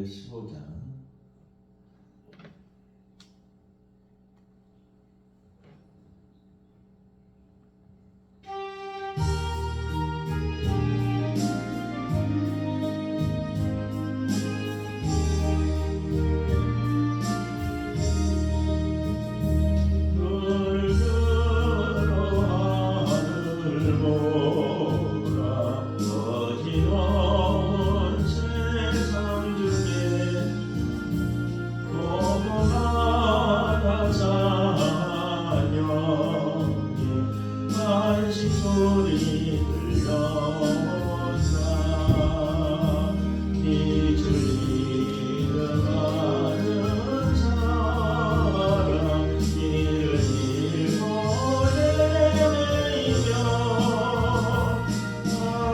15장. 소리 들려온다. 이줄 잃어가는 사람 이를 일모레이며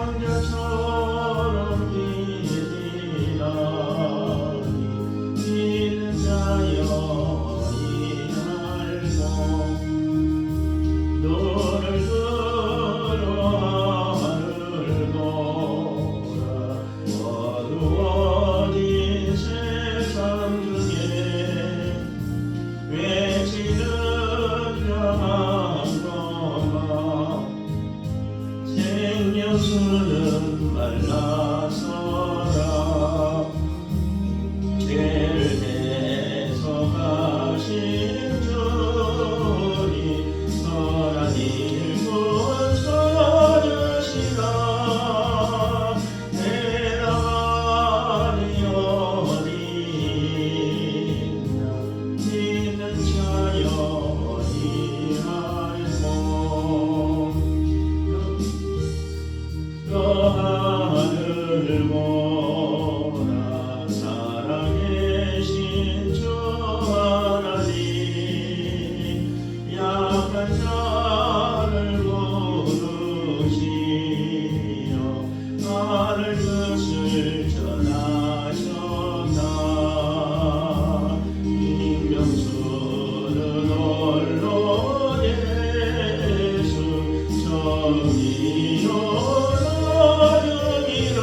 안개처럼 기리라니 믿는 자여이 알고 너를 어두워진 세상 중에 외치는 평안도가 생명수는 말라서라 죄를 대속하신 주니 선한 일꾼 서주시라. 하늘을 보라 살아계신 주 하나님 약한 자를 부르시며 하늘 뜻을 전하셨다. 임명수는 홀로 예수 정의로 주기라.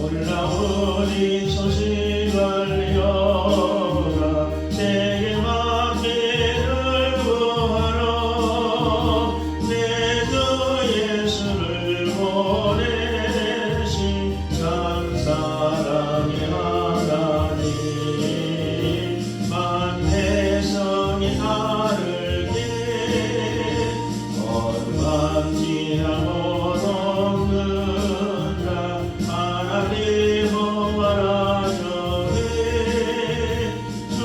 놀라운 소식을 알리어라 세계 만민을 구하러 내 주 예수를 보내신 참 사랑의 하나님 만대성이 따르게 거룩한지하고 돕는다 하나님 보아라저네 주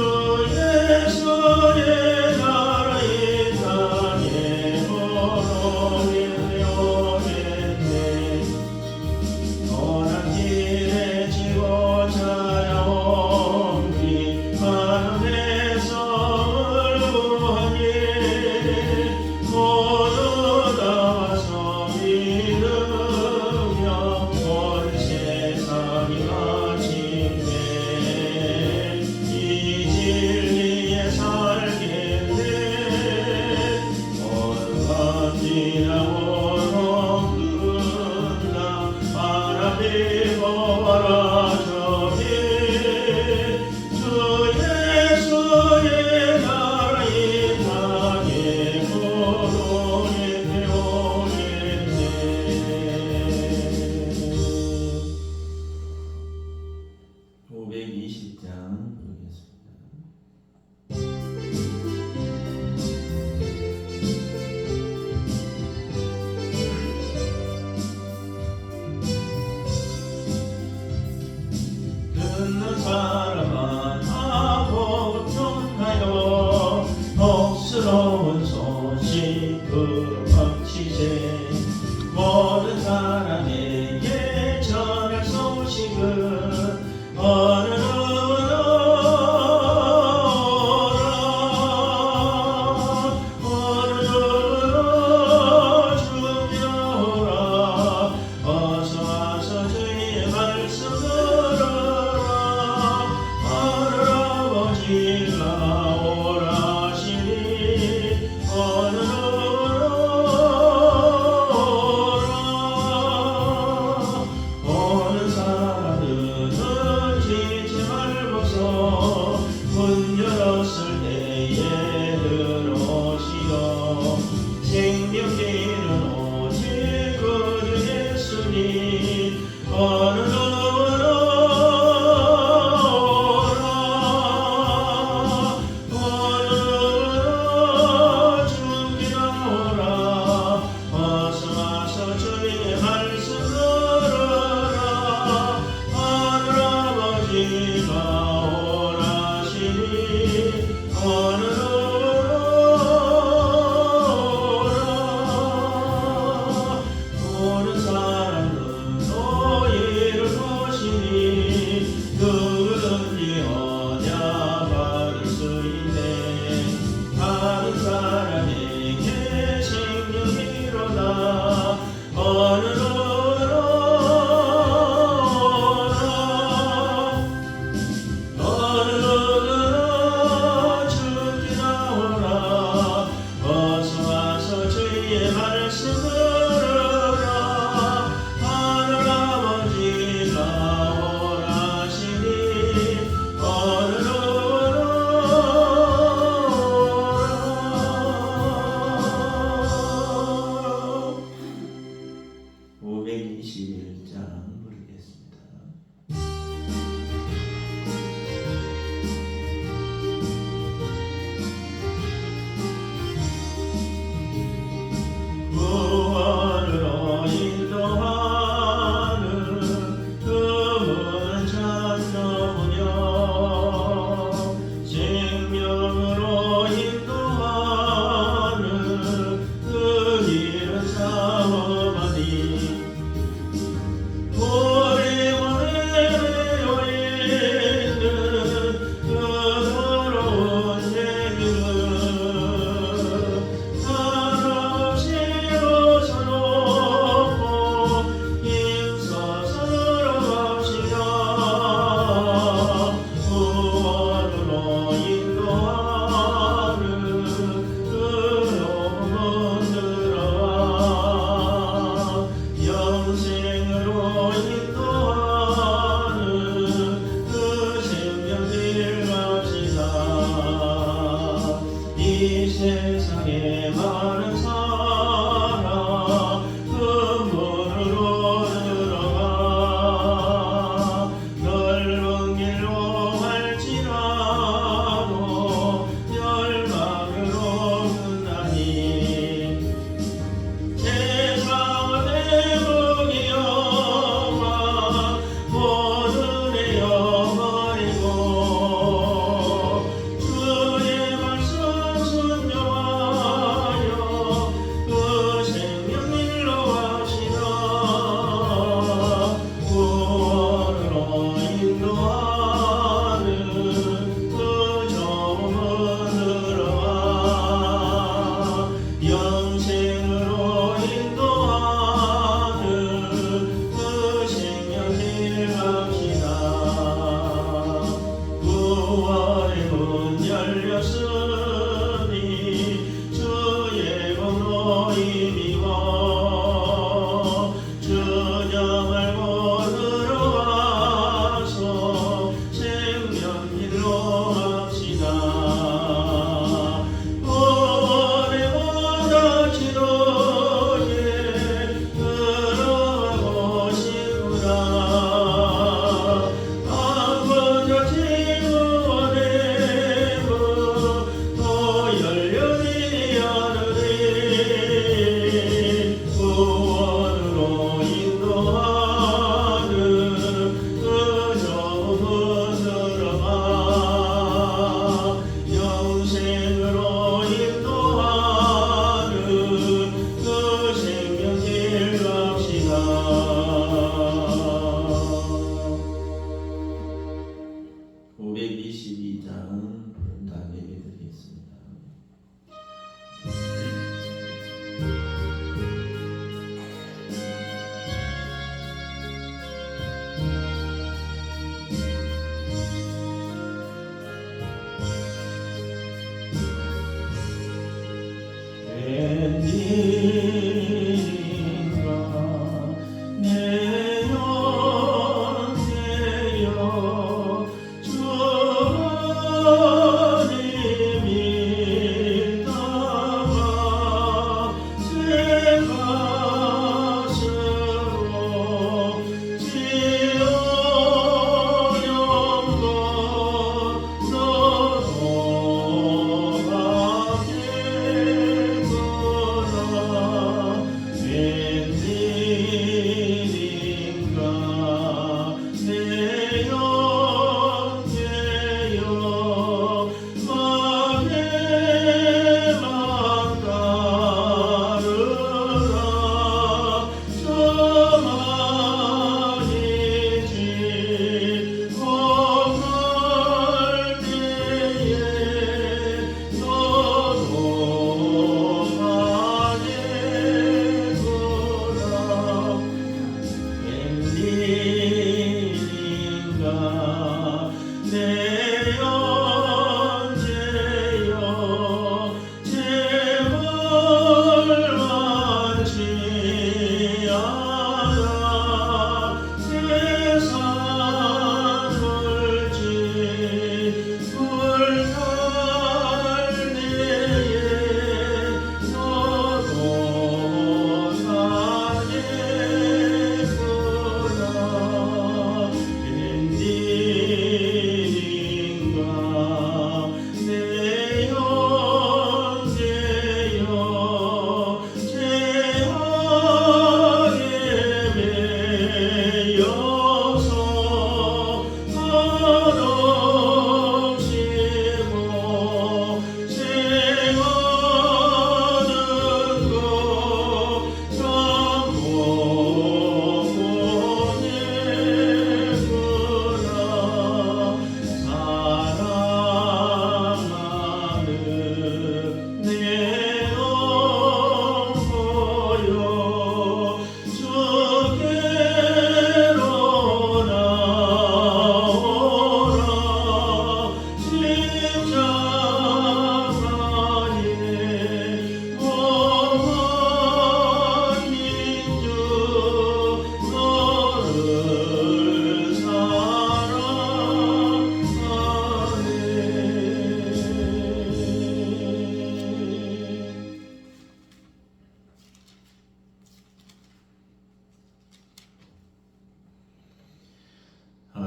예수의 나라 이 땅에 보노니 오겠네 떠난 길에 지고 찾아온 길 마음에서 울고하니 모두 다 와서 믿으며 온 세상이 마침내 이 진리에 살겠네 거룩한지라고 돕는다 하나님 보아라저네 주 예수의 나라 이 땅에 오겠네 오겠네 520장 보겠습니다. 듣는 사람은 아무 전하여 복스러운 소식 그 모든 사람에게 전할 소식은 어느 누구나 어느 누구나 주며라 어서 와서 주의 말씀 들으라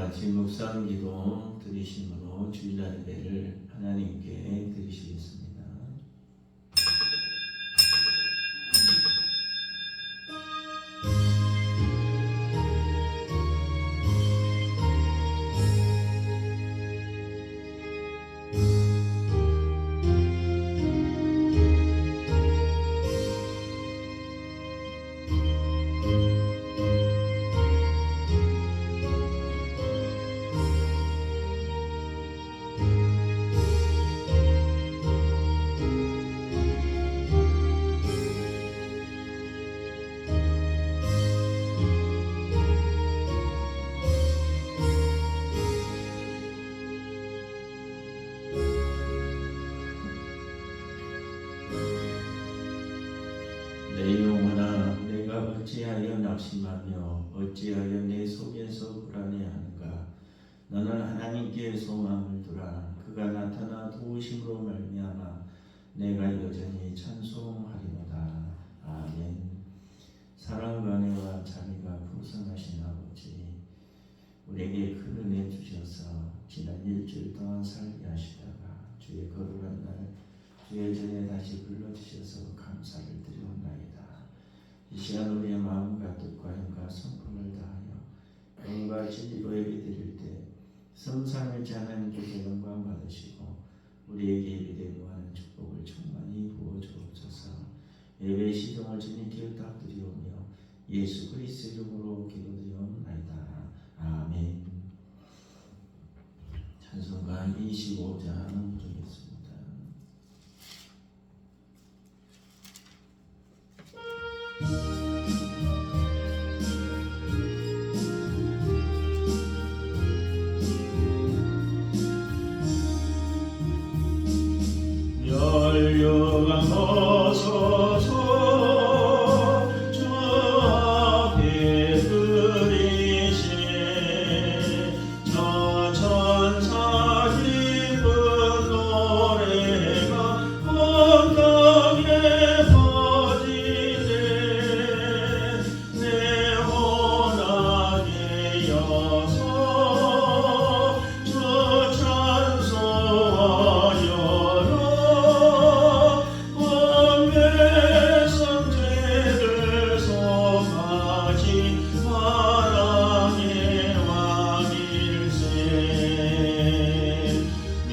같이 묵상기도 드리심으로 주일날 예배를 하나님께 드리시겠습니다. 내 영혼아, 내가 어찌하여 낙심하며 어찌하여 내 속에서 불안해하는가. 너는 하나님께 소망을 두라. 그가 나타나 도우심으로 말미암아 내가 여전히 찬송하리로다. 아멘. 사랑과 은혜와 자비가 풍성하신 아버지, 우리에게 큰 은혜 주셔서 지난 일주일 동안 살게 하시다가 주의 거룩한 날 주의 전에 다시 불러주셔서 감사를 드리옵나이다. 이 시간 우리의 마음과 뜻과 힘과 성품을 다하여 영과 진리로 예배드릴 때 성삼일째 하나님께서 영광 받으시고 우리에게 예배되는 무한한 축복을 충만히 부어주옵소서. 예배의 시정을 주님께 부탁드리오며 예수 그리스도 이름으로 기도드리옵나이다. 아멘. 찬송가 25장 드리겠습니다. 멸류관 벗어서 주 앞에 들이신 저 천사 기쁜 노래가 온 땅에 퍼지네. 내 혼하게 여서 주 찬송하여라.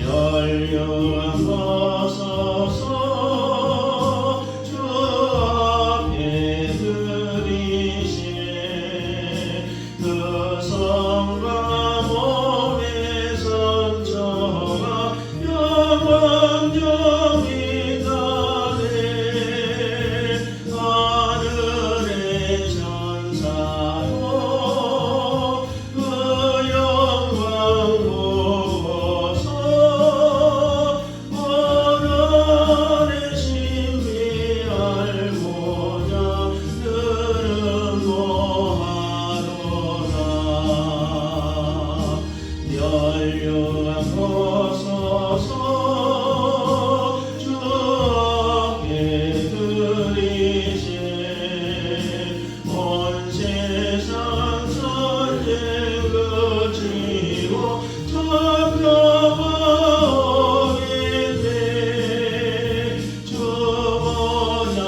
멸류관 벗어서 주 앞에 들이신 그 성과 몸의 성처가 영원정이 나네. 하늘의 천사로 그 영광 보고서 원한의 신비 알고자 늘은 모하노라. 멸류관 벗어서 주 앞에 들이신 온 세상 선제 그치고 잡혀가오겠네. 주 보좌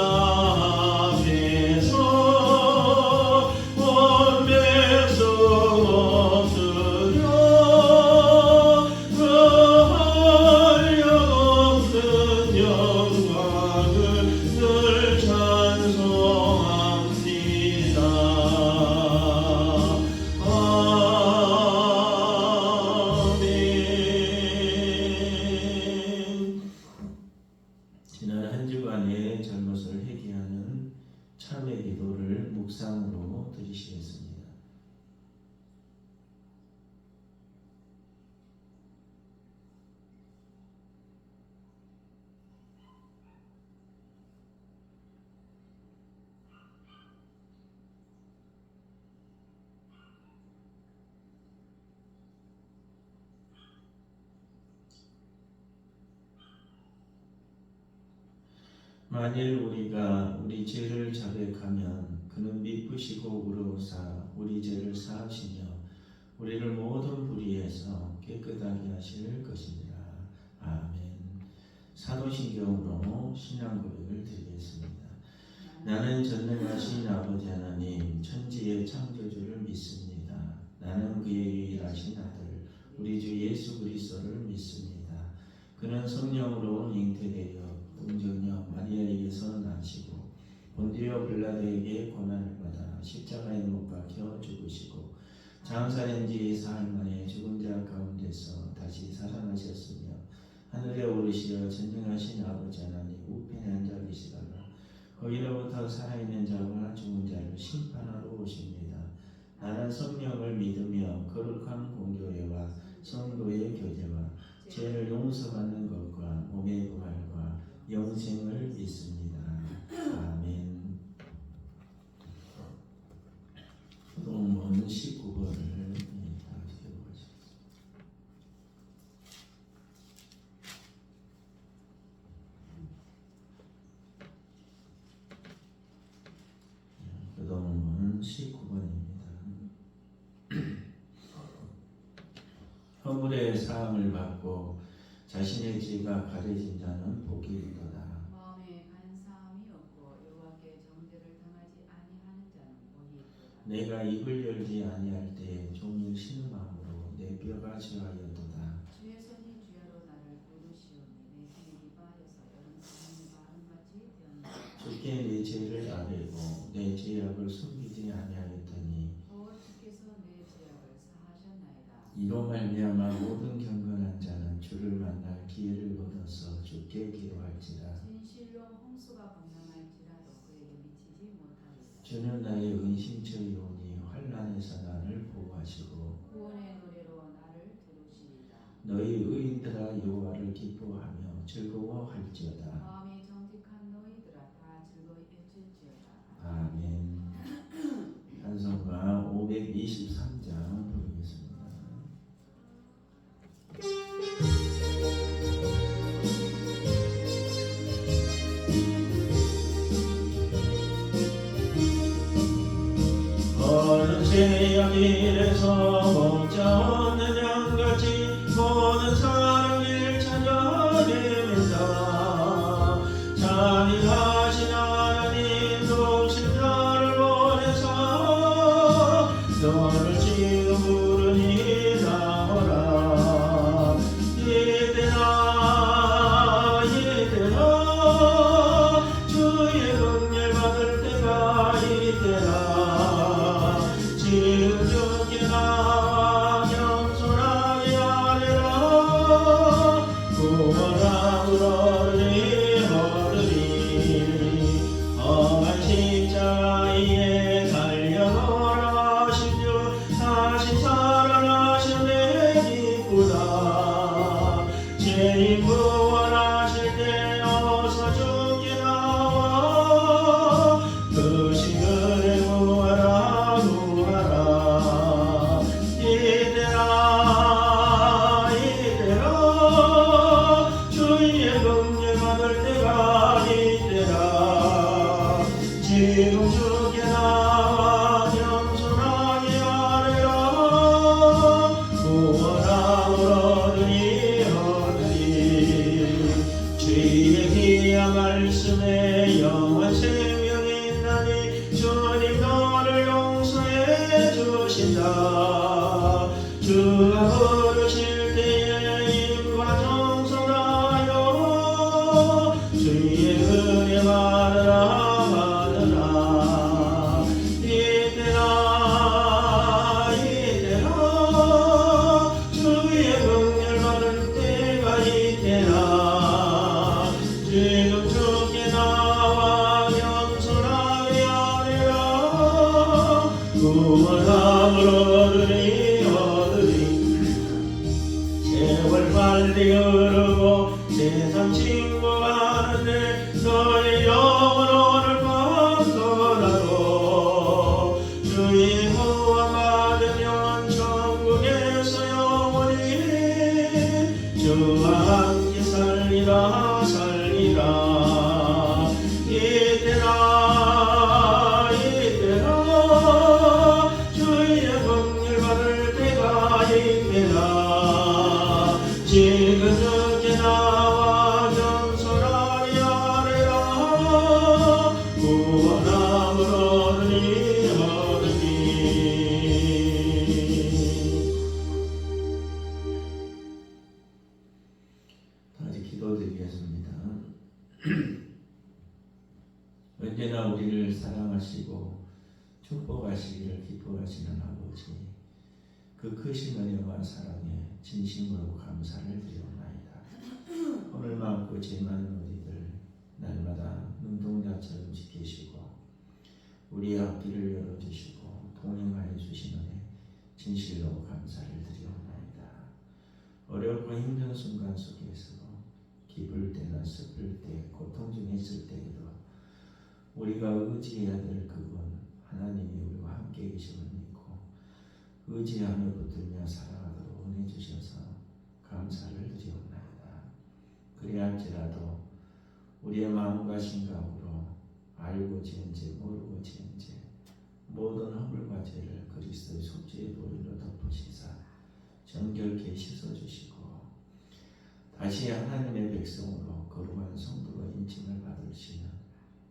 앞에서 온 백성 엎드려 그 한량없는 영광을 늘 찬송합니다. 아멘. 지난 한 주간의 잘못을 회개하는 참회 기도를 묵상으로 드리시겠습니다. 만일 우리가 우리 죄를 자백하면 그는 미쁘시고 의로우사 우리 죄를 사하시며 우리를 모든 불의에서 깨끗하게 하실 것이니라. 아멘. 사도신경으로 신앙 고백을 드리겠습니다. 나는 전능하신 아버지 하나님 천지의 창조주를 믿습니다. 나는 그의 유일하신 아들 우리 주 예수 그리스도를 믿습니다. 그는 성령으로 잉태되어 동정녀 마리아에게서 나시고 본디오 빌라도에게 고난을 받아 십자가에 못 박혀 죽으시고 장사된 지 사흘 만에 죽은 자 가운데서 다시 살아나셨으며 하늘에 오르시어 전능하신 아버지 하나님 우편에 앉아 계시다가 거기로부터 살아있는 자와 죽은 자를 심판하러 오십니다. 나는 성령을 믿으며 거룩한 공교회와 성도의 교제와 죄를 용서받는 것과 몸의 부활과 영생을 믿습니다. 아멘. 본문 19번을 다시 읽어보겠습니다. 본문 19번입니다. 허물의 사함을 받고 자신의 죄가 가려진 자는 복이 있도다. 마음에 간사함이 없고 여호와께 정죄를 당하지 아니하는 자는 복이 있도다. 내가 입을 열지 아니할 때 종일 신음함으로 내 뼈가 죄하였도다. 주의 손이 주야로 나를 부르시오니 내 생이 빠져서 여름 사람의 마음같이 되었나이다. 주께 내 죄를 아뢰고 내 죄악을 숨기지 아니하였더니 주께서 내 죄악을 사하셨나이다. 이로 말미암아 모든 경건한 자는 주를 만날 기회를 얻어서 주께 기도할지라. 진실로 홍수가 범람할지라도 그에게 미치지 못하리라. 주는 나의 은심처이오니 환난에서 나를 보호하시고 구원의 노래로 나를 들으시리다. 너희 의인들아 여호와를 기뻐하며 즐거워할지어다. 마음이 정직한 너희들아 다 즐거이 일칠지어다. 아멘. 찬송가 523장 부르겠습니다. 어느 새야길에서 목자 없는 양같이 모든 사랑을 찾아내면서 자비하신 하나님 독신 나를 보내서 너를 지금 부르니 나오라. 이때라 이때라 주의 긍휼 받을 때가 이때라. 지금 주께 나와 겸손하게 아뢰라. 구원함으로 얻으리. 험한 십자가 위에 달려 돌아가신 주 다시 살아나신 내 기쁘다. 죄인 구원하실 때 어서 주께 나와 그 시간에 구하라 구하라. 이때라 이때라 주의 긍휼 받을 때가 이때라. 지금 주께 나와 겸손하게 아뢰라. 구원함으로 얻으리. 주의 귀한 말씀에 영원 생명이 있나니 주님 너를 용서해 주신다. 주가 부르실 때에 입과 정성하여 주의 은혜 받으라 받으라. 이때라 이때라 주의 긍휼 받을 때가 이때라. 지금 주께 나와 겸손하게 아뢰라. 구원함으로 얻으리. 세월 빨리 흐르고 세상 친구하는데 너의 영혼 오늘 밤도라도 주의 구원 받으면 천국에서 영원히 주와 함께 살리라 살리라. 이때라 이때라 주의 긍휼 받을 때가 주께나 지그저께 나와 겸손하리 아뢰라 구원함을 얻으니 다시 기도드리겠습니다. 언제나 우리를 사랑하시고 축복하시기를 기뻐하시는 아버지, 그 크신 은혜와 사랑에 진심으로 감사를 드리옵나이다. 오늘 많고 죄 많은 우리들 날마다 눈동자처럼 지키시고 우리의 앞길을 열어주시고 동행하여 주시는 은혜 진실로 감사를 드리옵나이다. 어렵고 힘든 순간 속에서 기쁠 때나 슬플 때 고통 중에 있을 때에도 우리가 의지해야 될 그건 하나님이 우리와 함께 계심을 믿고 의지하며 붙들며 살아가도록 은혜 주셔서 감사를 드리옵나이다. 그리할지라도 우리의 마음과 생각으로 알고 지은 죄 모르고 지은 죄 모든 허물과 죄를 그리스도의 속죄의 보혈로 덮으시사 정결케 씻어주시고 다시 하나님의 백성으로 거룩한 성도로 인칭을 받으시는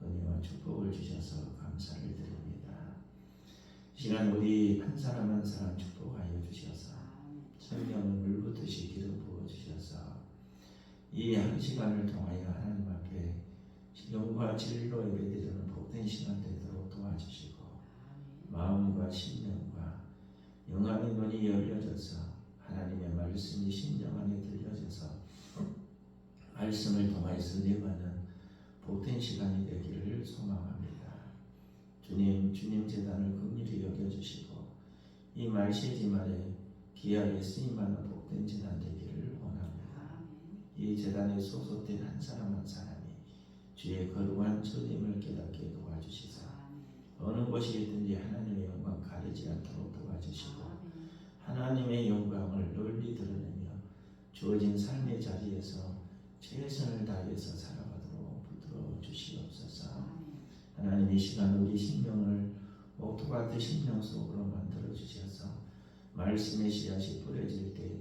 은혜와 축복을 주셔서 감사를 드립니다. 이 시간 우리 한 사람 한 사람 축복하여 주셔서 성령을 물붓듯이 기름 부어 주셔서 이 한 시간을 통하여 하나님 앞에 영과 진리로 예배드리는 복된 시간 되도록 도와주시고 마음과 심령과 영감의 눈이 열려져서 하나님의 말씀이 심령 안에 들려져서 말씀을 통하여서 내받는 복된 시간이 되기를 소망합니다. 주님 재단을 긍휼히 여겨주시고 이 말세지만에 귀하게 쓰임하는 복된 재단 되기를 원합니다. 이 재단에 소속된 한 사람 한 사람이 주의 거룩한 처님을 깨닫게 도와주시사 어느 곳에 있든지 하나님의 영광 가리지 않도록 도와주시고 하나님의 영광을 널리 드러내며 주어진 삶의 자리에서 최선을 다해서 살아가도록 붙들어 주시옵소서. 하나님 이 시간 우리 심령을 목토 같은 심령 속으로 만들어 주셔서 말씀의 씨앗이 뿌려질 때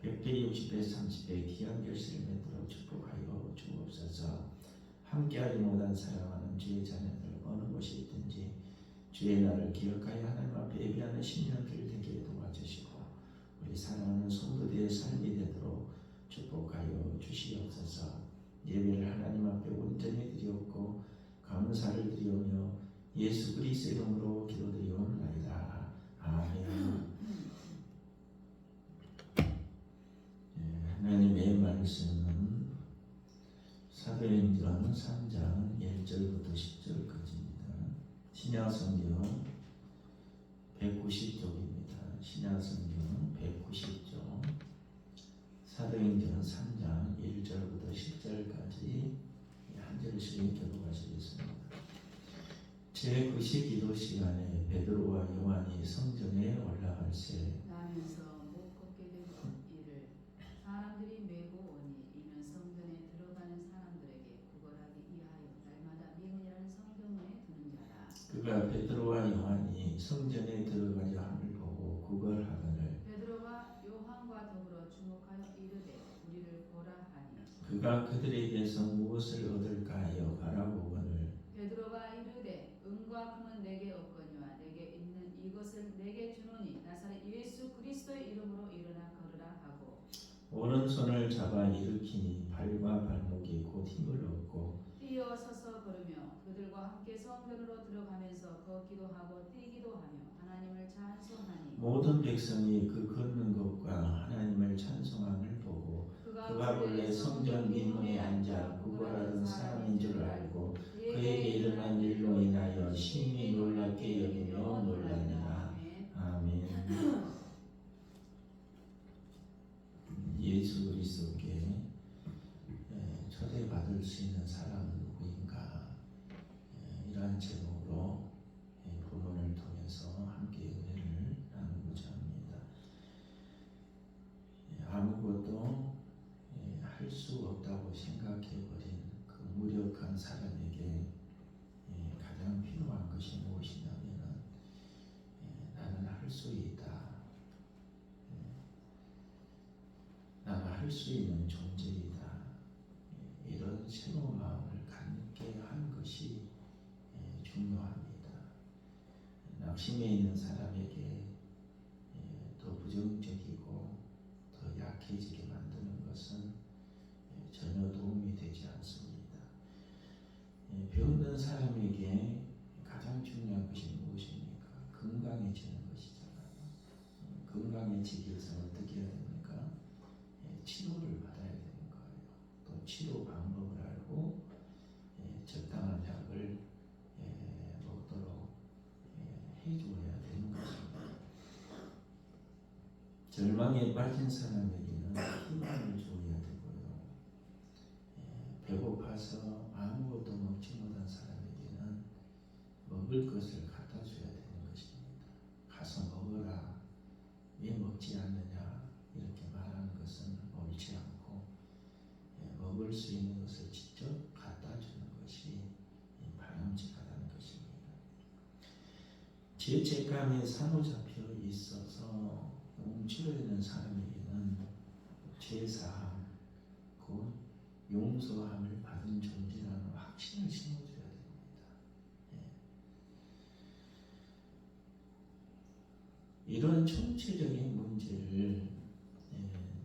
100배, 60배, 30배 귀한 결실을 맺도록 축복하여 주옵소서. 함께하지 못한 사랑하는 주의 자녀들 어느 곳에 있든지 주의 날을 기억하여 하나님 앞에 예배하는 심령들 되게 도와주시고 우리 사랑하는 성도들의 삶이 되도록 축복하여 주시옵소서. 예배를 하나님 앞에 온전히 드리옵고 감사를 드리오며 예수 그리스도의 이름으로 기도드리옵나이다. 아멘. 하나님의 말씀은 사도행전 3장 1절부터 10절까지입니다. 신약성경 190쪽입니다. 신약성경 190쪽 사도행전 3장 1절부터 10절까지 한 절씩 교독하시겠습니다. 제9시 기도 시간에 베드로와 요한이 성전에 올라갈새 나면서 못 걷게 되고 이를 사람들이 메고 오니 이는 성전에 들어가는 사람들에게 구걸하기 위하여 날마다 미문이라는 성경문에 두는 자라. 그가 베드로와 요한이 성전에 들어가려 함을 보고 구걸하거늘 베드로가 요한과 더불어 주목하여 이르되 우리를 보라 하니 그가 그들에게서 무엇을 얻을까 하여 바라보거늘 베드로가 이르되 은과 금은 내게 없거니와 내게 있는 이것을 내게 주노니 나사렛 예수 그리스도의 이름으로 일어나 걸으라 하고 오른손을 잡아 일으키니 발과 발목이 곧 힘을 얻고 뛰어 서서 걸으며 그들과 함께 성전으로 들어가면서 걷기도 하고 뛰기도 하며 하나님을 찬송하니 모든 백성이 그 걷는 것과 하나님을 찬송함을 보고 그가 본래 성전 민문에 앉아 구걸하던 사람인 줄 알고 그에게 일어난 일로 인하여 심히 놀랍게 여기며 놀라니라. 아멘. 예수 그리스도께 초대받을 수 있는 사람은 누구인가? 이러한 제목으로 본문을 통해서 함께 은혜를 나누고자 합니다. 아무것도 할 수 없다고 생각해버린 그 무력한 사람에게 가장 필요한 것이 무엇이냐면 나는 할 수 있다. 수 있는 존재이다. 이런 새로운 마음을 갖게 하는 것이 중요합니다. 낙심해 있는 사람에게 더 부정적이고 더 약해지게 만드는 것은 전혀 도움이 되지 않습니다. 병든 사람에게 가장 중요한 것이 무엇입니까? 건강해지는 것이잖아요. 건강해지기 위해서 어떻게 해야 됩니까? 치료를 받아야 되는 거예요. 또 치료 방법을 알고 적당한 약을 먹도록 해줘야 되는 것입니다. 절망에 빠진 사람에게는 희망을 줘야 되고요. 배고파서 아무것도 먹지 못한 사람에게는 먹을 것을 갖다 줘야 되는 것입니다. 가서 먹어라. 왜 먹지 않느냐 이렇게 말하는 것은 옳지 않고 먹을 수 있는 것을 직접 갖다 주는 것이 바람직하다는 것입니다. 죄책감에 사로잡혀 있어서 움츠려 있는 사람에게는 죄사함, 곧 용서함을 받은 존재라는 확신을 심어줘야 됩니다. 이런 총체적인 문제를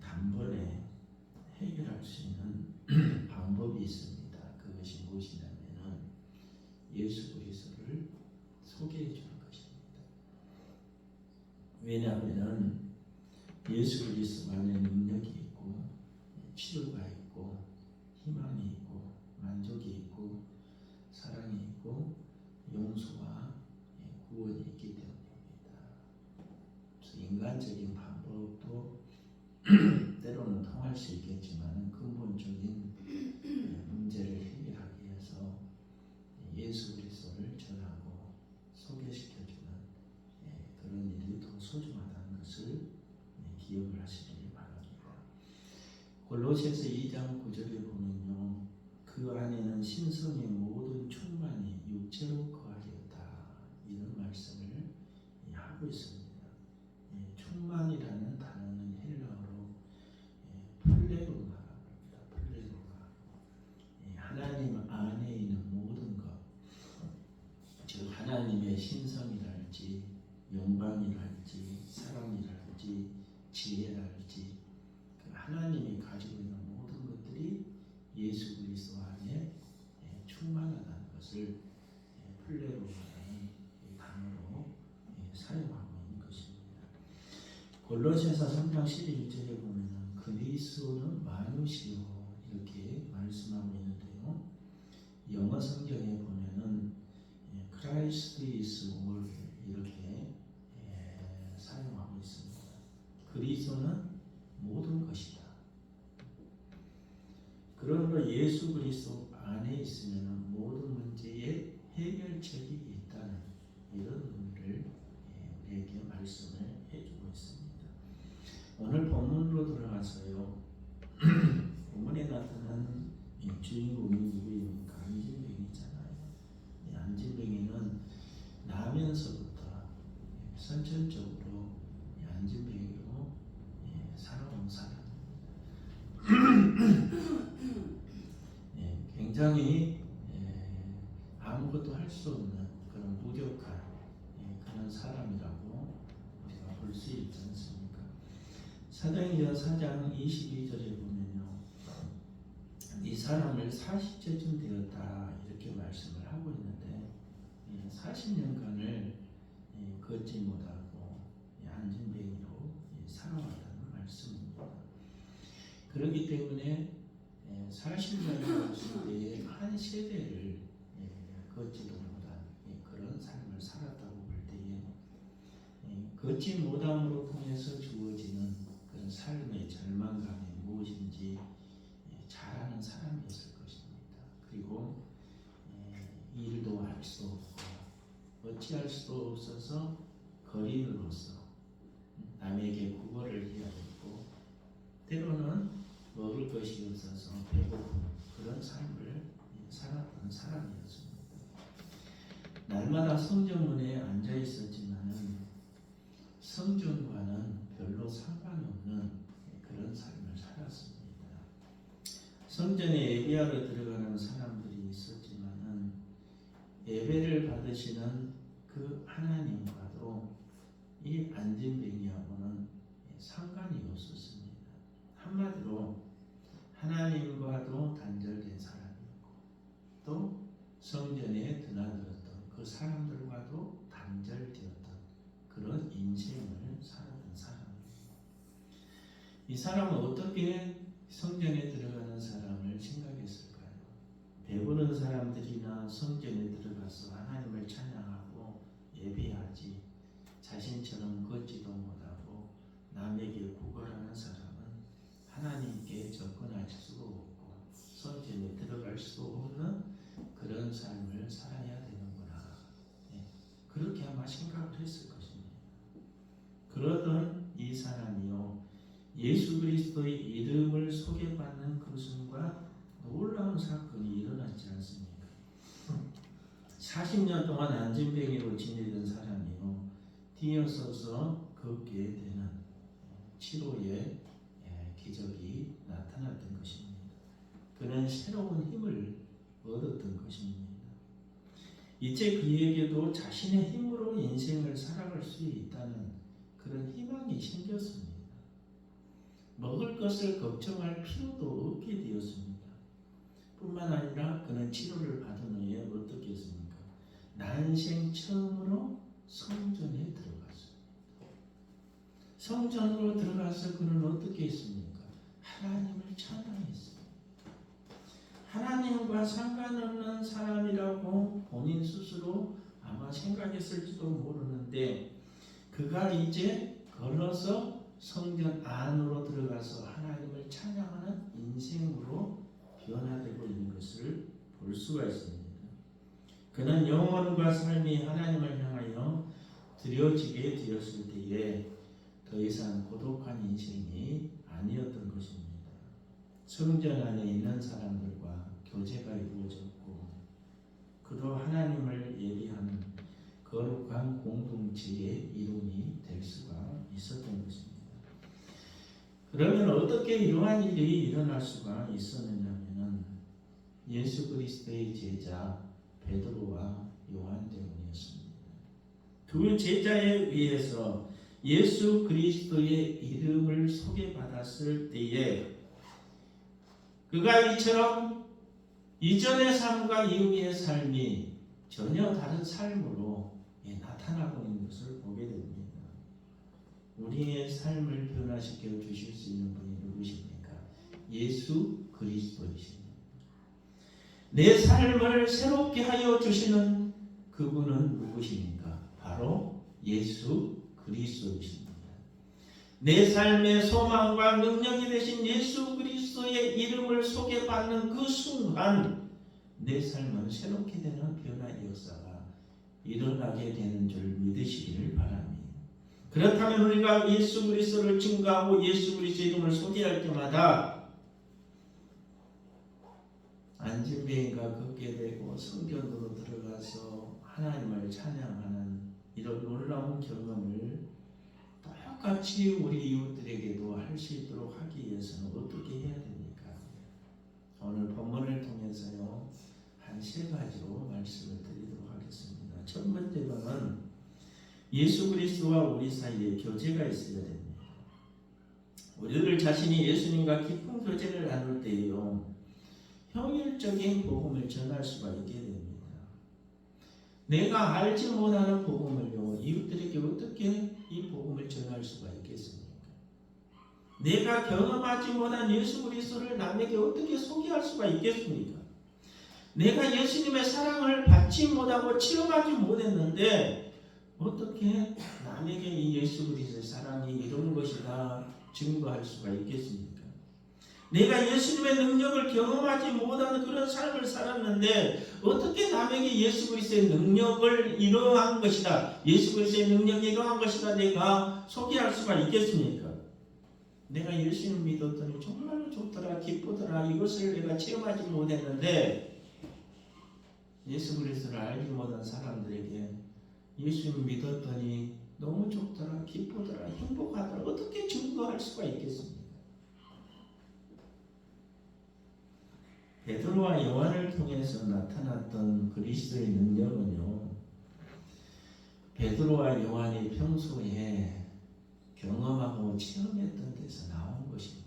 단번에 해결할 수 있는 방법이 있습니다. 그것이 무엇이냐면은 예수 그리스도를 소개해 주는 것입니다. 왜냐하면은 예수 그리스도 안에 능력이 있고 치료가 있고 희망이 있고 만족이 있고 사랑이 있고 용서와 구원이 있기 때문입니다. 그래서 인간적인 방법도 때로는 통할 수 있겠지만 근본적인 문제를 해결하기 위해서 예수 그리스도를 전하고 소개시켜주는 그런 일이 더 소중하다는 것을 기억을 하시길 바랍니다. 골로새서 2장 9절에 보면요, 그 안에는 신성의 모든 충만이 육체로 거하였다 이런 말씀을 하고 있습니다. 충만이라는 단어는 헬라어로 플레로나라고 합니다. 플레로나. 하나님 안에 있는 모든 것, 즉 하나님의 신성이랄지 영광이랄지 사랑이랄지 지혜랄지 그 하나님이 가지고 있는 모든 것들이 예수 그리스도 안에 충만하다는 것을 플레로나라는 단어로 사용하고 있는 것입니다. 골로새서 3장 11절에 보면 그리스도는 만유시요 이렇게 말씀하고 있는데요. 영어 성경에 보면은 Christ is all 이렇게 사용하고 있습니다. 그리스도는 모든 것이다. 그러므로 예수 그리스도 안에 있으면 모든 문제에 해결책이 있다는 이런 의미를 우리에게 말씀을 해주고 있습니다. 오늘 본문으로 들어가서요. 본문에 나타난 주인공이 누구입니까? 안진뱅이잖아요. 안진뱅이는 나면서부터 선천적으로 안진뱅이로 살아온 사람입니다. 굉장히 아무것도 할 수 없는 그런 무력한 그런 사람이라고 우리가 볼 수 있지 않습니까? 사도행전 4장 22절에 보면요, 이 사람을 40세쯤 되었다 이렇게 말씀을 하고 있는데 40년간을 걷지 못하고 안진뱅이로 살아왔다는 말씀입니다. 그렇기 때문에 40년이 왔을 때에 한 세대를 걷지도 못한 그런 삶을 살았다고 볼 때에 걷지 못함으로 통해서 주어지는 그런 삶의 절망감이 무엇인지 잘 아는 사람이었을 것입니다. 그리고 일도 할 수 없고 어찌할 수도 없어서 거린으로서 남에게 구걸을 해야 했고 때로는 먹을 것이 없어서 배고픈 그런 삶을 살았던 사람이었습니다. 날마다 성전문에 앉아 있었지만은 성전과는 별로 상관없는 그런 삶을 살았습니다. 예배하러 들어가는 사람들이 있었지만은 예배를 받으시는 그 하나님과도 이 안진뱅이하고는 상관이 없었습니다. 한마디로 하나님과도 단절된 사람이었고 또 성전에 드나들었던 그 사람들과도 단절되었던 그런 인생을 살았던 사람입니다. 이 사람은 어떻게 성전에 들어가는 사람을 생각했을까요? 배부른 사람들이나 성전에 들어가서 하나님을 찬양하고 예배하지 자신처럼 걷지도 못하고 남에게 구걸하는 사람은 하나님께 접근할 수가 없고 성전에 들어갈 수 없는 그런 삶을 살아야 되는구나. 그렇게 아마 생각을 했을 것입니다. 그러던 이 사람이요, 예수 그리스도의 이름을 소개받는 그 순간 놀라운 사건이 일어났지 않습니까? 40년 동안 안진뱅이로 지내던 사람이요, 뛰어서서 걷게 되는 치료의 기적이 나타났던 것입니다. 그는 새로운 힘을 얻었던 것입니다. 이제 그에게도 자신의 힘으로 인생을 살아갈 수 있다는 그런 희망이 생겼습니다. 먹을 것을 걱정할 필요도 없게 되었습니다. 뿐만 아니라 그는 치료를 받은 후에 어떻게 했습니까? 난생 처음으로 성전에 들어갔습니다. 성전으로 들어가서 그는 어떻게 했습니까? 하나님을 찬양했습니다. 하나님과 상관없는 사람이라고 본인 스스로 아마 생각했을지도 모르는데 그가 이제 걸어서 성전 안으로 들어가서 하나님을 찬양하는 인생으로 변화되고 있는 것을 볼 수가 있습니다. 그는 영혼과 삶이 하나님을 향하여 드려지게 되었을 때에 더 이상 고독한 인생이 아니었던 것입니다. 성전 안에 있는 사람들과 교제가 이루어졌고 그도 하나님을 예배하는 거룩한 공동체의 이름이 될 수가 있었던 것입니다. 그러면 어떻게 이러한 일이 일어날 수가 있었느냐면 예수 그리스도의 제자 베드로와 요한 때문이었습니다. 두 제자에 의해서 예수 그리스도의 이름을 소개받았을 때에 그가 이처럼 이전의 삶과 이후의 삶이 전혀 다른 삶으로 나타나고 있는 것을 보게 됩니다. 우리의 삶을 변화시켜 주실 수 있는 분이 누구십니까? 예수 그리스도이십니다. 내 삶을 새롭게 하여 주시는 그분은 누구십니까? 바로 예수 그리스도이십니다. 내 삶의 소망과 능력이 되신 예수 그리스도의 이름을 소개받는 그 순간 내 삶은 새롭게 되는 변화의 역사가 일어나게 되는 줄 믿으시기를 바랍니다. 그렇다면 우리가 예수 그리스도를 증거하고 예수 그리스도의 이름을 소개할 때마다 안진뱅이가 걷게 되고 성전으로 들어가서 하나님을 찬양하는 이런 놀라운 경험을 똑같이 우리 이웃들에게도 할 수 있도록 하기 위해서는 어떻게 해야 됩니까? 오늘 본문을 통해서요 한 세 가지로 말씀을 드리도록 하겠습니다. 첫 번째로는 예수 그리스도와 우리 사이에 교제가 있어야 됩니다. 우리들 자신이 예수님과 깊은 교제를 나눌 때에요 효율적인 복음을 전할 수가 있게 됩니다. 내가 알지 못하는 복음을요 이웃들에게 어떻게 이 복음을 전할 수가 있겠습니까? 내가 경험하지 못한 예수 그리스도를 남에게 어떻게 소개할 수가 있겠습니까? 내가 예수님의 사랑을 받지 못하고 체험하지 못했는데 어떻게 남에게 이 예수 그리스도의 사랑이 이런 것이다 증거할 수가 있겠습니까? 내가 예수님의 능력을 경험하지 못하는 그런 삶을 살았는데 어떻게 남에게 예수 그리스도의 능력을 이러한 것이다, 예수 그리스도의 능력이 이러한 것이다 내가 소개할 수가 있겠습니까? 내가 예수님 믿었더니 정말로 좋더라, 기쁘더라, 이것을 내가 체험하지 못했는데 예수 그리스도를 알지 못한 사람들에게 예수님 믿었더니 너무 좋더라, 기쁘더라, 행복하더라 어떻게 증거할 수가 있겠습니까? 베드로와 요한을 통해서 나타났던 그리스도의 능력은요, 베드로와 요한이 평소에 경험하고 체험했던 데서 나온 것입니다.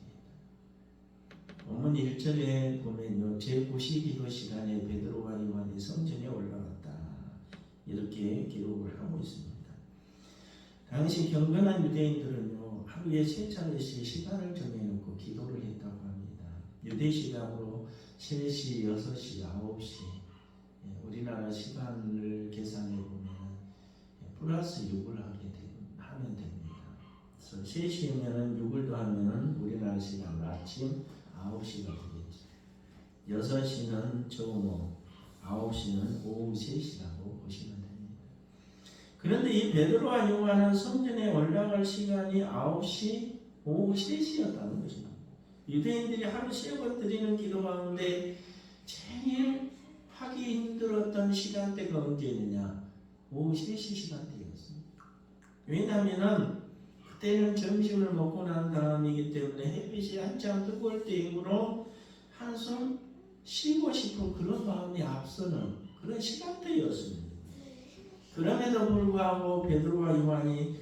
본문 1절에 보면요, 제9시기도 시간에 베드로와 요한이 성전에 올라갔다, 이렇게 기록을 하고 있습니다. 당시 경건한 유대인들은요, 하루에 3차례씩 시간을 정해놓고 기도를 했다고 합니다. 유대 시간으로 3시, 6시, 9시, 우리나라 시간을 계산해 보면 플러스 6을 하면 됩니다. 그래서 3시면은 6을 더하면 우리나라 시간으로 아침 9시가 되겠죠. 6시는 정오, 9시는 오후 3시라고 보시면 됩니다. 그런데 이 베드로와 요한은 성전에 올라갈 시간이 9시, 오후 3시였다는 것입니다. 유대인들이 하루 3번 드리는 기도 가운데 제일 하기 힘들었던 시간대가 언제였느냐? 오후 3시 시간대였습니다. 왜냐하면 그때는 점심을 먹고 난 다음이기 때문에 햇빛이 한참 뜨거울 때이므로 한숨 쉬고 싶은 그런 마음이 앞서는 그런 시간대였습니다. 그럼에도 불구하고 베드로와 요한이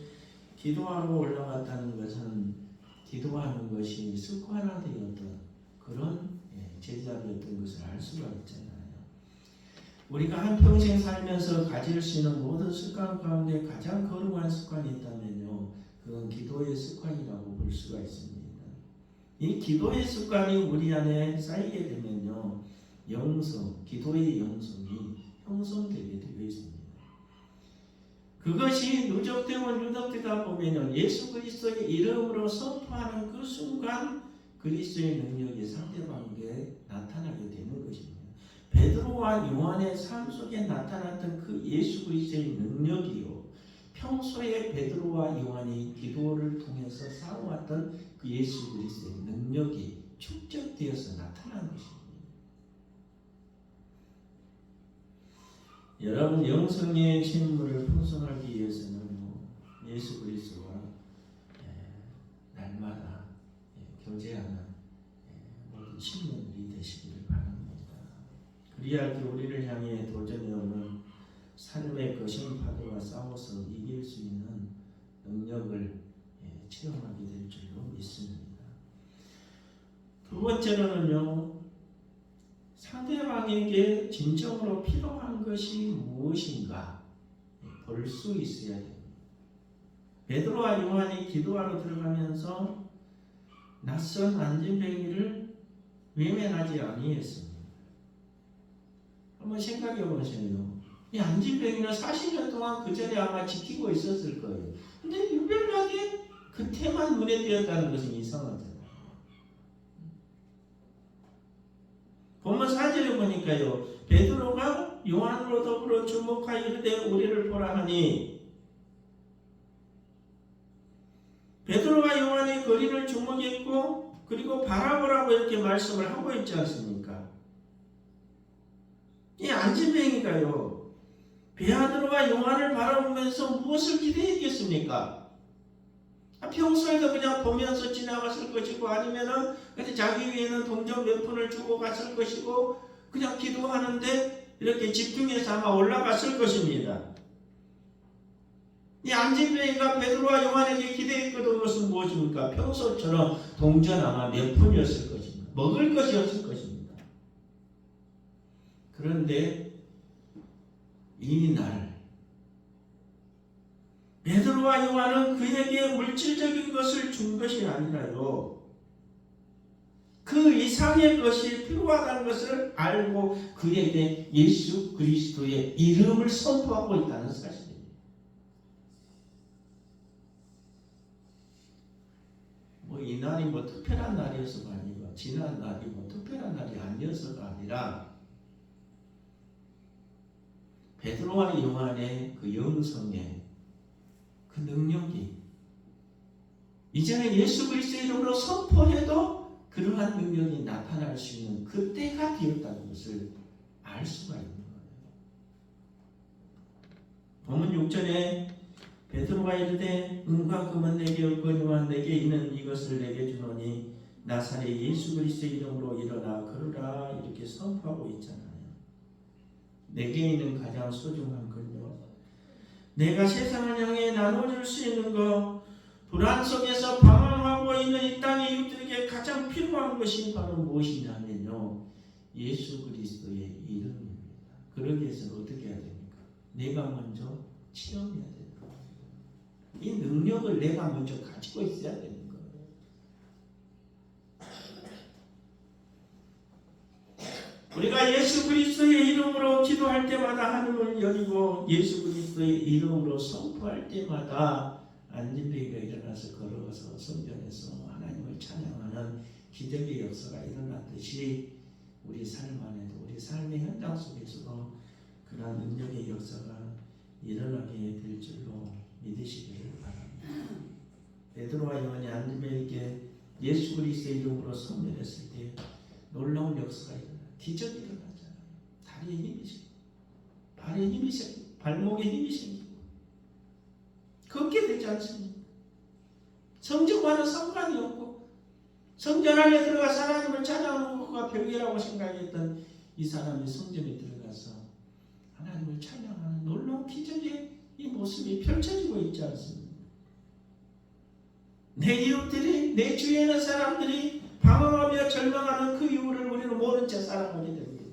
기도하러 올라갔다는 것은 기도하는 것이 습관화되었던 그런 제자리였던 것을 알 수가 있잖아요. 우리가 한평생 살면서 가질 수 있는 모든 습관 가운데 가장 거룩한 습관이 있다면요, 그건 기도의 습관이라고 볼 수가 있습니다. 이 기도의 습관이 우리 안에 쌓이게 되면요, 영성, 기도의 영성이 형성되게 되어 있습니다. 그것이 누적되다 보면요, 예수 그리스도의 이름으로 선포하는 그 순간 그리스도의 능력이 상대방에게 나타나게 되는 것입니다. 베드로와 요한의 삶 속에 나타났던 그 예수 그리스도의 능력이요, 평소에 베드로와 요한이 기도를 통해서 쌓아왔던 그 예수 그리스도의 능력이 축적되어서 나타난 것입니다. 여러분, 영성의 신물을 풍성하기 위해서는 예수 그리스도와 날마다 교제하는 모든 신령들이 되시기를 바랍니다. 그리할 때 우리를 향해 도전해 오는 삶의 거신 파도와 싸워서 이길 수 있는 능력을 체험하게 될 줄로 믿습니다. 두 번째로는요, 상대방에게 진정으로 필요한 것이 무엇인가 볼 수 있어야 됩니다. 베드로와 요한이 기도하러 들어가면서 낯선 안진뱅이를 외면하지 아니했습니다. 한번 생각해 보세요. 이 안진뱅이는 40년 동안 그 자리에 아마 지키고 있었을 거예요. 근데 유별나게 그때만 눈에 띄었다는 것은 이상하잖아요. 본문 4절에 보니까요, 베드로가 요한으로 더불어 주목하여 이르되 우리를 보라 하니, 베드로와 요한이 거리를 주목했고 그리고 바라보라고 이렇게 말씀을 하고 있지 않습니까? 이 안진뱅이가요, 베드로와 요한을 바라보면서 무엇을 기대했겠습니까? 평소에도 그냥 보면서 지나갔을 것이고, 아니면은 자기 위에는 동전 몇 푼을 주고 갔을 것이고, 그냥 기도하는데 이렇게 집중해서 아마 올라갔을 것입니다. 이 안진뱅이가 베드로와 요한에게 기대했던 것은 무엇입니까? 평소처럼 동전 아마 몇 푼이었을 것입니다. 먹을 것이 없을 것입니다. 그런데 이날 베드로와 요한은 그에게 물질적인 것을 준 것이 아니라요, 그 이상의 것이 필요하다는 것을 알고 그에게 예수 그리스도의 이름을 선포하고 있다는 사실입니다. 이 날이 특별한 날이어서가 아니고, 지난 날이 특별한 날이 아니어서가 아니라, 베드로와 요한의 그 영성의 그 능력이 이제는 예수 그리스도의 이름으로 선포해도 그러한 능력이 나타날 수 있는 그때가 되었다는 것을 알 수가 있는 거예요. 본문 6절에 베드로가 이르되 은과 금은 내게 없거니와 내게 있는 이것을 내게 주노니 나사렛 예수 그리스도의 이름으로 일어나 걸으라 이렇게 선포하고 있잖아요. 내게 있는 가장 소중한 건요, 내가 세상을 향해 나눠줄 수 있는 것, 불안 속에서 방황하고 있는 이 땅의 이웃들에게 가장 필요한 것이 바로 무엇이냐면요, 예수 그리스도의 이름입니다. 그러기 위해서 어떻게 해야 됩니까? 내가 먼저 체험해야 됩니다. 이 능력을 내가 먼저 가지고 있어야 되는 거예요. 우리가 예수 그리스도의 이름으로 기도할 때마다 하늘을 열리고 예수 그리스도의 이름으로 선포할 때마다 안진뱅이가 일어나서 걸어가서 성전에서 하나님을 찬양하는 기적의 역사가 일어났듯이 우리 삶 안에도, 우리 삶의 현장 속에서도 그러한 능력의 역사가 일어나게 될 줄로 믿으시기를 바랍니다. 베드로와 요한이 안진뱅이에게 예수 그리스도의 이름으로 선전했을 때 놀라운 역사가 일어나요. 기적이 일어나잖아요. 다리에 힘이 생기고, 발에 힘이 생기고, 발목에 힘이 생기고, 걷게 되지 않습니까? 성적과는 상관이 없고, 성전 안에 들어가서 하나님을 찬양하는 것과 별개라고 생각했던 이 사람이 성전에 들어가서 하나님을 찬양하는 놀라운 기적의 이 모습이 펼쳐지고 있지 않습니까? 내 이웃들이, 내 주위에 있는 사람들이 방황하며 절망하는 그 이유를 우리는 모른 채 살아가게 됩니다.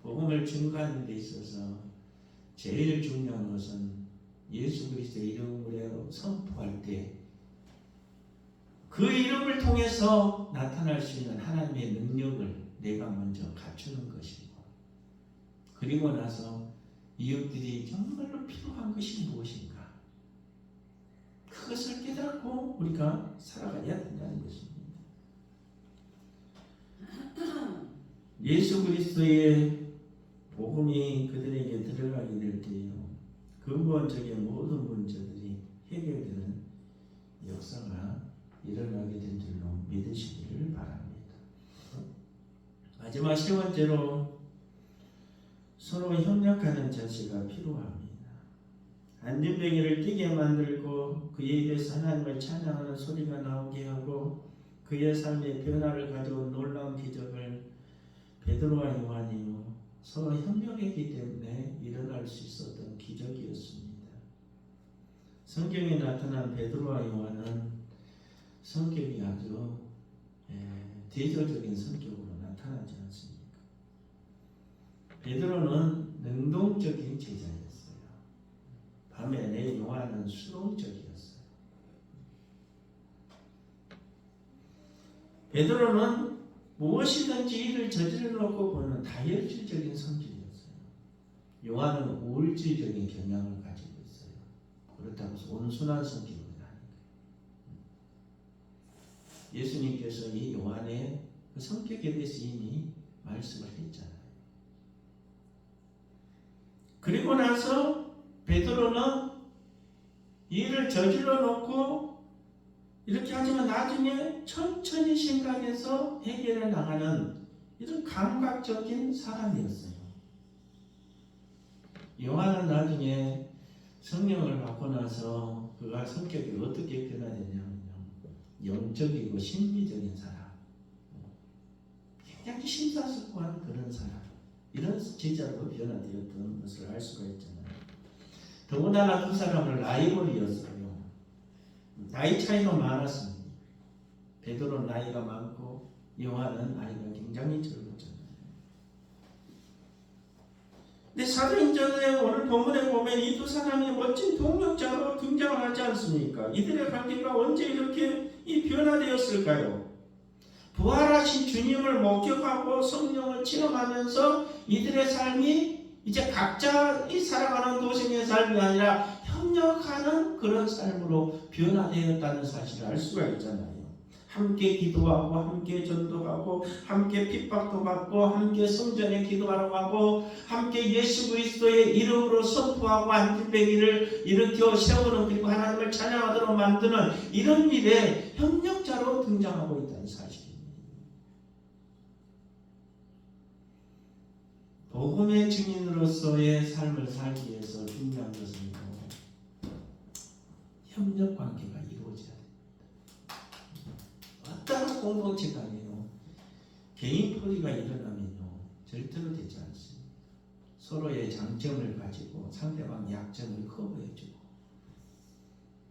복음을 증거하는 데 있어서 제일 중요한 것은 예수 그리스도의 이름으로 선포할 때 그 이름을 통해서 나타날 수 있는 하나님의 능력을 내가 먼저 갖추는 것이고, 그리고 나서 이웃들이 정말로 필요한 것이 무엇인가, 그것을 깨닫고 우리가 살아가야 된다는 것입니다. 예수 그리스도의 복음이 그들에게 들어가게 될 때요, 근본적인 모든 문제들이 해결되는 역사가 일어나게 된 줄로 믿으시기를 바랍니다. 마지막 세 번째로 서로 협력하는 자세가 필요합니다. 안진뱅이를 뛰게 만들고 그의 입에서 하나님을 찬양하는 소리가 나오게 하고 그의 삶의 변화를 가져온 놀라운 기적을 베드로와 요한이요 서로 협력했기 때문에 일어날 수 있었던 기적이었습니다. 성경에 나타난 베드로와 요한은 성격이 아주 대조적인 성격으로 나타나지 않습니까? 베드로는 능동적인 제자였어요. 반면에 요한은 수동적이었어요. 베드로는 무엇이든지 일을 저질러 놓고 보는 다혈질적인 성질이었어요. 요한은 우울질적인 경향을 가지고 있어요. 그렇다고 해서 온순한 성격은 아니에요. 예수님께서 이 요한의 그 성격에 대해서 이미 말씀을 했잖아요. 그리고 나서 베드로는 일을 저질러 놓고 이렇게 하지만 나중에 천천히 생각해서 해결해 나가는 이런 감각적인 사람이었어요. 요한은 나중에 성령을 받고 나서 그가 성격이 어떻게 변화되냐면요, 영적이고 심리적인 사람, 굉장히 심사숙고한 그런 사람, 이런 제자로 변화되었던 것을 알 수가 있잖아요. 더군다나 두 사람은 라이벌이었어요. 나이 차이도 많았습니다. 베드로는 나이가 많고 요한은 나이가 굉장히 젊었잖아요. 근데 사도행전에 오늘 본문에 보면 이 두 사람이 멋진 동력자로 등장을 하지 않습니까? 이들의 관계가 언제 이렇게 변화되었을까요? 부활하신 주님을 목격하고 성령을 체험하면서 이들의 삶이 이제 각자 이 살아가는 도생의 삶이 아니라 협력하는 그런 삶으로 변화되었다는 사실을 알 수가 있잖아요. 함께 기도하고 함께 전도하고 함께 핍박도 받고 함께 성전에 기도하러 가고 함께 예수 그리스도의 이름으로 선포하고 안진뱅이를 일으켜 세우는, 그리고 하나님을 찬양하도록 만드는 이런 일에 협력자로 등장하고 있다는 사실입니다. 복음의 증인으로서의 삶을 살기 위해서 중요한 것은 협력 관계가 이루어져야 됩니다. 공동체가 아니에요. 개인 포리가 일어나면요 절대로 되지 않습니다. 서로의 장점을 가지고 상대방의 약점을 커버해주고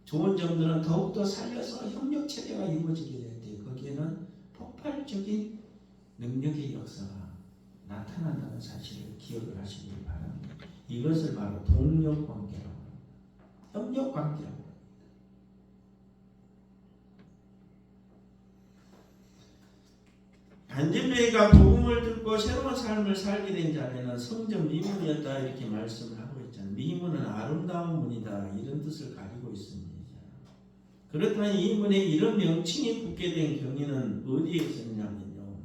좋은 점들은 더욱더 살려서 협력 체계가 이루어지게 될 때 거기에는 폭발적인 능력의 역사가 나타난다는 사실을 기억을 하시길 바랍니다. 이것을 바로 동력관계라고 합니다. 협력관계라고 합니다. 안진뱅이가 복음을 듣고 새로운 삶을 살게 된 자리는 성전 미문이었다 이렇게 말씀을 하고 있잖아요. 미문은 아름다운 문이다 이런 뜻을 가지고 있습니다. 그렇다면 이 문에 이런 명칭이 붙게 된 경위는 어디에 있었냐면요.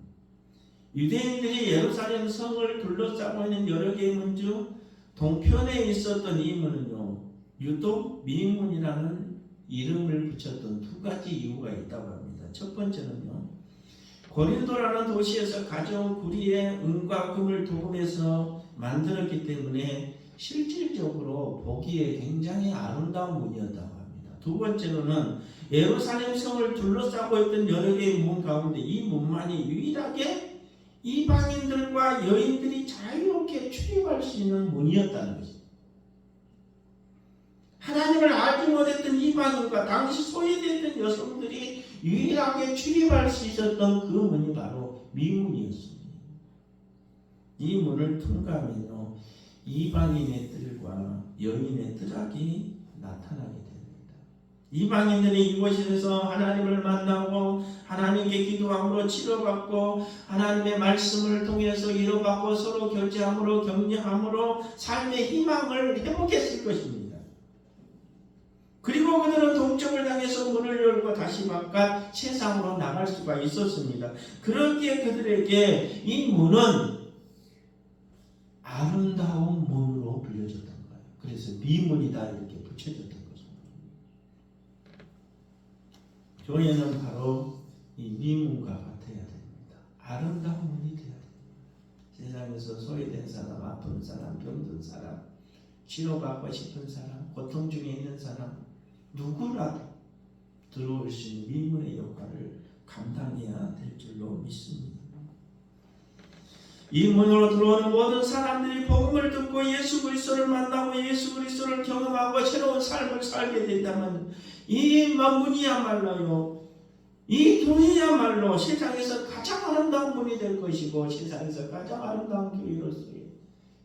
유대인들이 예루살렘 성을 둘러싸고 있는 여러 개의 문 중 동편에 있었던 이 문은요. 유독 미문이라는 이름을 붙였던 두 가지 이유가 있다고 합니다. 첫 번째는요. 고린도라는 도시에서 가져온 구리에 은과 금을 도금해서 만들었기 때문에 실질적으로 보기에 굉장히 아름다운 문이었다고 합니다. 두 번째로는 예루살렘 성을 둘러싸고 있던 여러 개의 문 가운데 이 문만이 유일하게 이방인들과 여인들이 자유롭게 출입할 수 있는 문이었다는 것입니다. 하나님을 알지 못했던 이방인과 당시 소외됐던 여성들이 유일하게 출입할 수 있었던 그 문이 바로 미문이었습니다. 이 문을 통과하면요 이방인의 뜰과 여인의 뜰학이 나타나게 됩니다. 이방인들이 이곳에서 하나님을 만나고 하나님께 기도함으로 치료받고 하나님의 말씀을 통해서 위로받고 서로 교제함으로 격려함으로 삶의 희망을 회복했을 것입니다. 그리고 그들은 동쪽을 향해서 문을 열고 다시 바깥 세상으로 나갈 수가 있었습니다. 그렇기에 그들에게 이 문은 아름다운 문으로 불려졌던 거예요. 그래서 미문이다 이렇게 붙여졌던 거죠. 교회는 바로 이 미문과 같아야 됩니다. 아름다운 문이 되어야 됩니다. 세상에서 소외된 사람, 아픈 사람, 병든 사람, 치료받고 싶은 사람, 고통 중에 있는 사람 누구라도 들어올 수 있는 미문의 역할을 감당해야 될 줄로 믿습니다. 이 문으로 들어오는 모든 사람들이 복음을 듣고 예수 그리스도를 만나고 예수 그리스도를 경험하고 새로운 삶을 살게 된다면 이 문이야말로요, 이 교회야말로 세상에서 가장 아름다운 문이 될 것이고 세상에서 가장 아름다운 교회로서의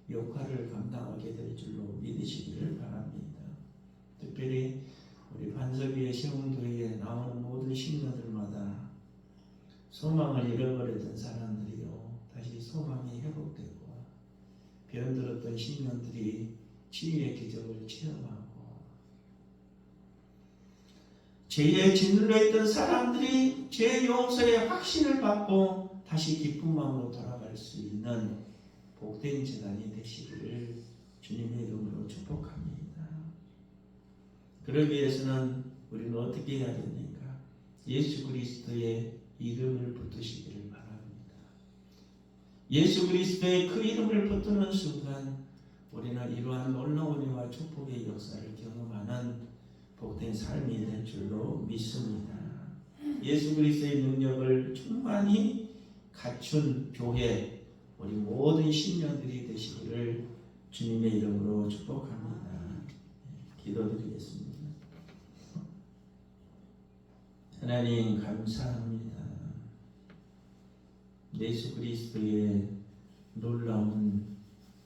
역할을 감당하게 될 줄로 믿으시기를 바랍니다. 특별히 우리 반석위의 세운교회에 나오는 모든 신녀들마다 소망을 잃어버렸던 사람들이요 다시 소망이 회복되고 변들었던 신녀들이 치유의 기적을 체험하고 죄에 짓눌려 있던 사람들이 죄 용서의 확신을 받고 다시 기쁜 마음으로 돌아갈 수 있는 복된 재단이 되시기를 주님의 이름으로 축복합니다. 그러기 위해서는 우리는 어떻게 해야 됩니까? 예수 그리스도의 이름을 붙드시기를 바랍니다. 예수 그리스도의 그 이름을 붙드는 순간 우리는 이러한 놀라운 은혜와 축복의 역사를 경험하는 복된 삶이 될 줄로 믿습니다. 예수 그리스도의 능력을 충만히 갖춘 교회 우리 모든 신령들이 되시기를 주님의 이름으로 축복합니다. 기도드리겠습니다. 하나님 감사합니다. 예수 그리스도의 놀라운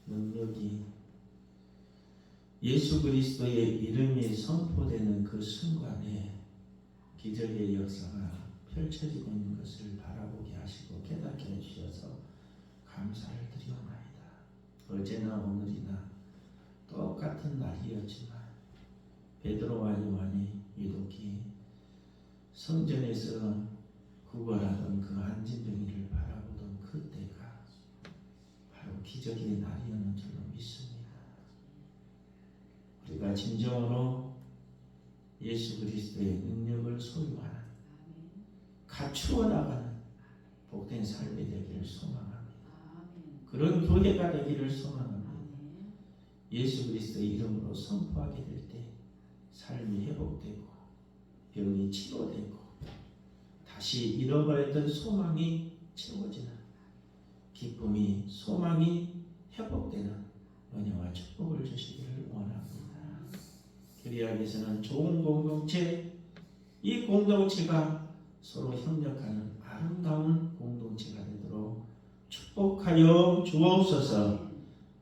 능력이 예수 그리스도의 이름이 선포되는 그 순간에 기적의 역사가 펼쳐지고 있는 것을 바라보게 하시고 깨닫게 해주셔서 감사를 드리옵나이다. 어제나 오늘이나 똑같은 날이었지만 베드로와 요한이 유독히 성전에서 구걸하던 그 안진뱅이를 바라보던 그때가 바로 기적의 날이었는 줄로 믿습니다. 우리가 진정으로 예수 그리스도의 능력을 소유하는 갖추어 나가는 복된 삶이 되기를 소망합니다. 그런 교회가 되기를 소망합니다. 예수 그리스도의 이름으로 선포하게 될 때 삶이 회복되고 병이 치료되고 다시 잃어버렸던 소망이 채워지는, 기쁨이, 소망이 회복되는 은혜와 축복을 주시기를 원합니다. 교리학에서는 좋은 공동체, 이 공동체가 서로 협력하는 아름다운 공동체가 되도록 축복하여 주옵소서.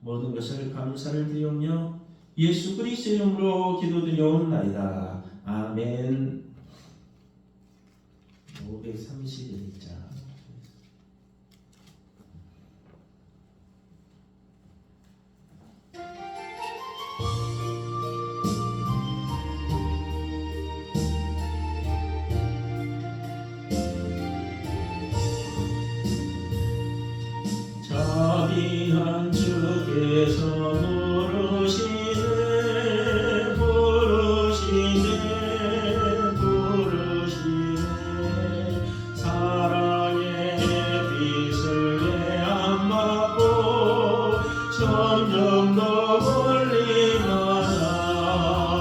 모든 것을 감사를 드리오며 예수 그리스도의 이름으로 기도드리옵나이다. 아멘. 531장. 자비한 주께서 부르시네 부르시네 사랑의 빛을 내안 받고 점점 더 멀리 가나 지금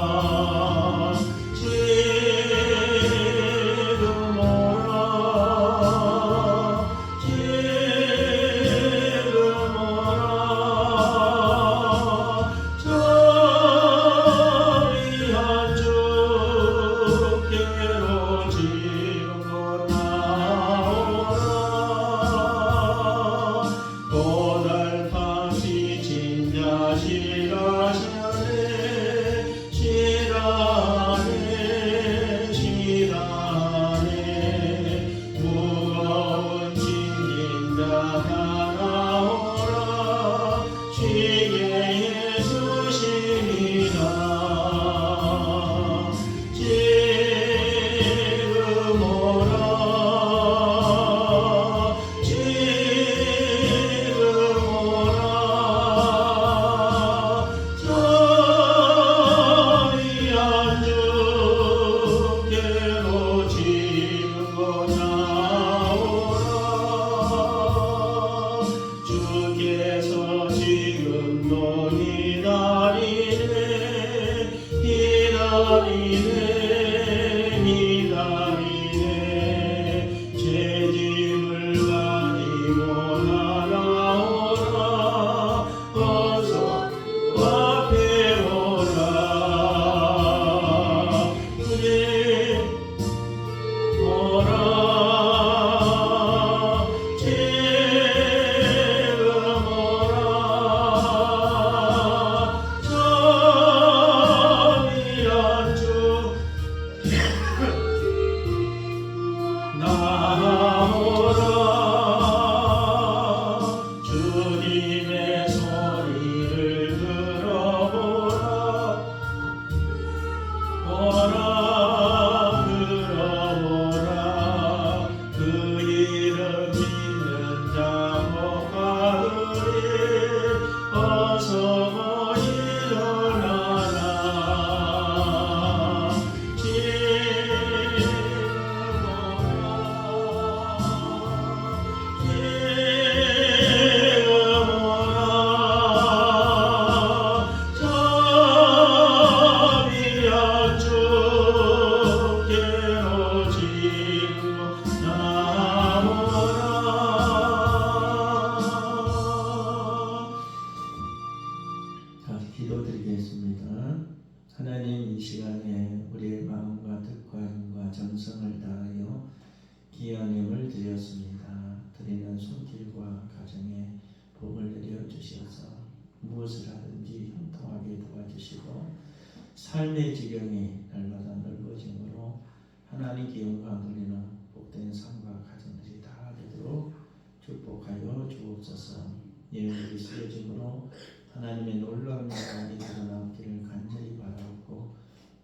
삶의 지경이 날마다 넓어지므로 하나님께 영광 돌리는 복된 삶과 가정들이 다 되도록 축복하여 주옵소서. 예언들이 쓰여짐으로 하나님의 놀라운 영광이 드러남기를 간절히 바라옵고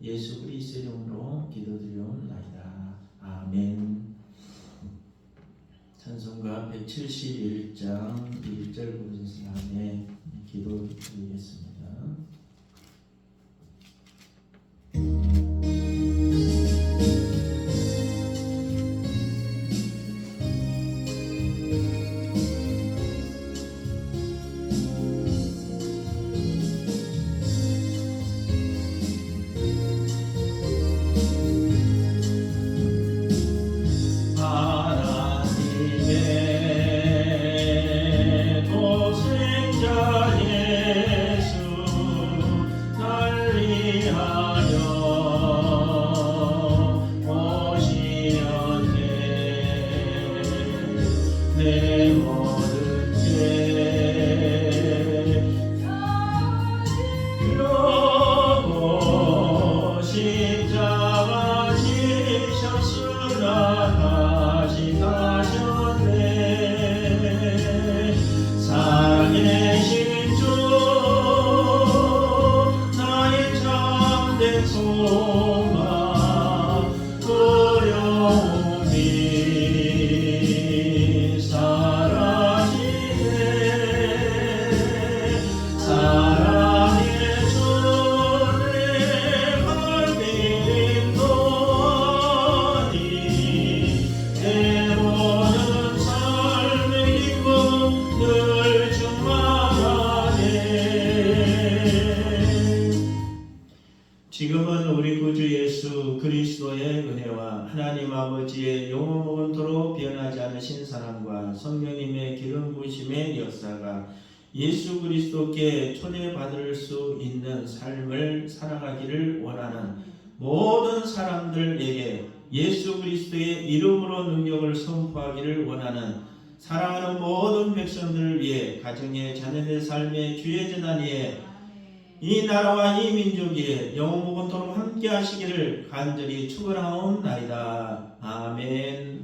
예수 그리스도 이름으로 기도드리옵나이다. 아멘. 찬송가 171장 1절 부르신 사람의 기도드리겠습니다. 내 모든 죄 그러고 십자가 지셨으나 다시 가셨네. 살아계신 주 나의 참된 소망 두려움이 사라지네. 사랑의 주내 갈림도 아니 내 모든 삶의 기쁨 늘 충만하네. 지금은 우리 구주 예수 그리스도의 은혜와 하나님 아버지의 영원토록 변하지 않으신 사랑과 성령님의 기름 부으심의 역사가 예수 그리스도께 초대받을 수 있는 삶을 살아가기를 원하는 모든 사람들에게 예수 그리스도의 이름으로 능력을 선포하기를 원하는 사랑하는 모든 백성들을 위해 가정의 자녀의 삶의 주의 재단 위에 이 나라와 이 민족 위에 영원토록 함께 하시기를 간절히 축원하옵나이다. 아멘.